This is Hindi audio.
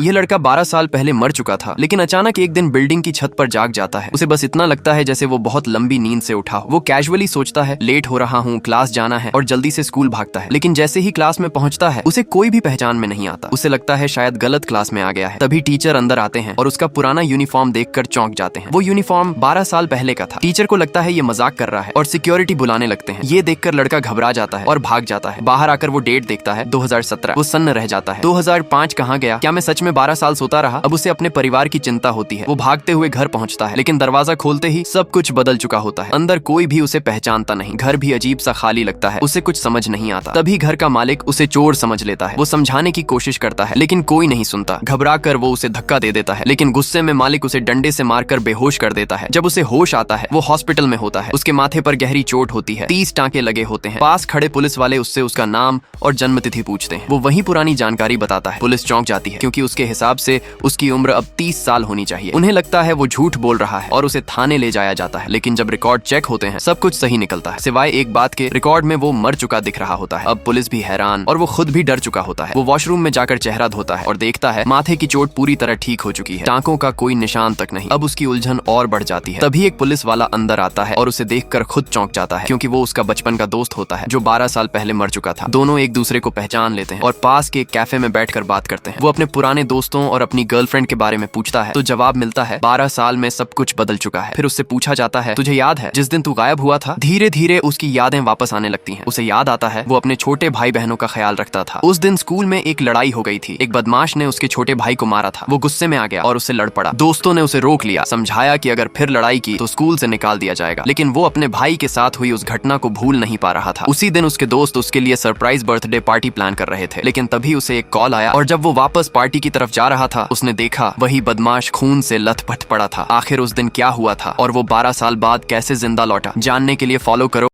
यह लड़का 12 साल पहले मर चुका था, लेकिन अचानक एक दिन बिल्डिंग की छत पर जाग जाता है। उसे बस इतना लगता है जैसे वो बहुत लंबी नींद से उठा हो। वो कैजुअली सोचता है लेट हो रहा हूँ, क्लास जाना है, और जल्दी से स्कूल भागता है। लेकिन जैसे ही क्लास में पहुंचता है उसे कोई भी पहचान में नहीं आता। उसे लगता है शायद गलत क्लास में आ गया है। तभी टीचर अंदर आते हैं और उसका पुराना यूनिफॉर्म देखकर चौंक जाते हैं। वो यूनिफॉर्म 12 साल पहले का था। टीचर को लगता है ये मजाक कर रहा है और सिक्योरिटी बुलाने लगते हैं। ये देखकर लड़का घबरा जाता है और भाग जाता है। बाहर आकर वो डेट देखता है 2017। वो सन्न रह जाता है। 2005 कहाँ गया? क्या मैं सच में 12 साल सोता रहा? अब उसे अपने परिवार की चिंता होती है। वो भागते हुए घर पहुंचता है, लेकिन दरवाजा खोलते ही सब कुछ बदल चुका होता है। अंदर कोई भी उसे पहचानता नहीं। घर भी अजीब सा खाली लगता है। उसे कुछ समझ नहीं आता। तभी घर का मालिक उसे चोर समझ लेता है। वो समझाने की कोशिश करता है, लेकिन कोई नहीं सुनता। घबरा कर वो उसे धक्का दे देता है, लेकिन गुस्से में मालिक उसे डंडे से मारकर बेहोश कर देता है। जब उसे होश आता है वो हॉस्पिटल में होता है। उसके माथे पर गहरी चोट होती है। 30 टांके लगे होते हैं। पास खड़े पुलिस वाले उससे उसका नाम और जन्मतिथि पूछते हैं। वो वही पुरानी जानकारी बताता है। पुलिस चौंक जाती है, क्योंकि उसके हिसाब से उसकी उम्र अब 30 साल होनी चाहिए। उन्हें लगता है वो झूठ बोल रहा है और उसे थाने ले जाया जाता है। लेकिन जब रिकॉर्ड चेक होते हैं सब कुछ सही निकलता है, सिवाय एक बात के। रिकॉर्ड में वो मर चुका दिख रहा होता है। अब पुलिस भी हैरान और वो खुद भी डर चुका होता है। वो वॉशरूम में जाकर चेहरा धोता है और देखता है माथे की चोट पूरी तरह ठीक हो चुकी है। टांकों का कोई निशान तक नहीं। अब उसकी उलझन और बढ़ जाती है। तभी एक पुलिस वाला अंदर आता है और उसे देखकर खुद चौंक जाता है, क्योंकि वो उसका बचपन का दोस्त होता है जो 12 साल पहले मर चुका था। दोनों एक दूसरे को पहचान लेते हैं और पास के कैफे में बैठकर बात करते हैं। वो अपने पुराने दोस्तों और अपनी गर्लफ्रेंड के बारे में पूछता है, तो जवाब मिलता है 12 साल में सब कुछ बदल चुका है। फिर उससे पूछा जाता है, तुझे याद है जिस दिन तू गायब हुआ था? धीरे धीरे उसकी यादें वापस आने लगती हैं। उसे याद आता है वो अपने छोटे भाई बहनों का ख्याल रखता था। उस दिन स्कूल में एक लड़ाई हो गई थी। एक बदमाश ने उसके छोटे भाई को मारा था। वो गुस्से में आ गया और उससे लड़ पड़ा। दोस्तों ने उसे रोक लिया, समझाया कि अगर फिर लड़ाई की तो स्कूल से निकाल दिया जाएगा। लेकिन वो अपने भाई के साथ हुई उस घटना को भूल नहीं पा रहा था। उसी दिन उसके दोस्त उसके लिए सरप्राइज बर्थडे पार्टी प्लान कर रहे थे। लेकिन तभी उसे एक कॉल आया और जब वो वापस पार्टी की तरफ जा रहा था उसने देखा वही बदमाश खून से लथपथ पड़ा था। आखिर उस दिन क्या हुआ था और वो 12 साल बाद कैसे जिंदा लौटा? जानने के लिए फॉलो करो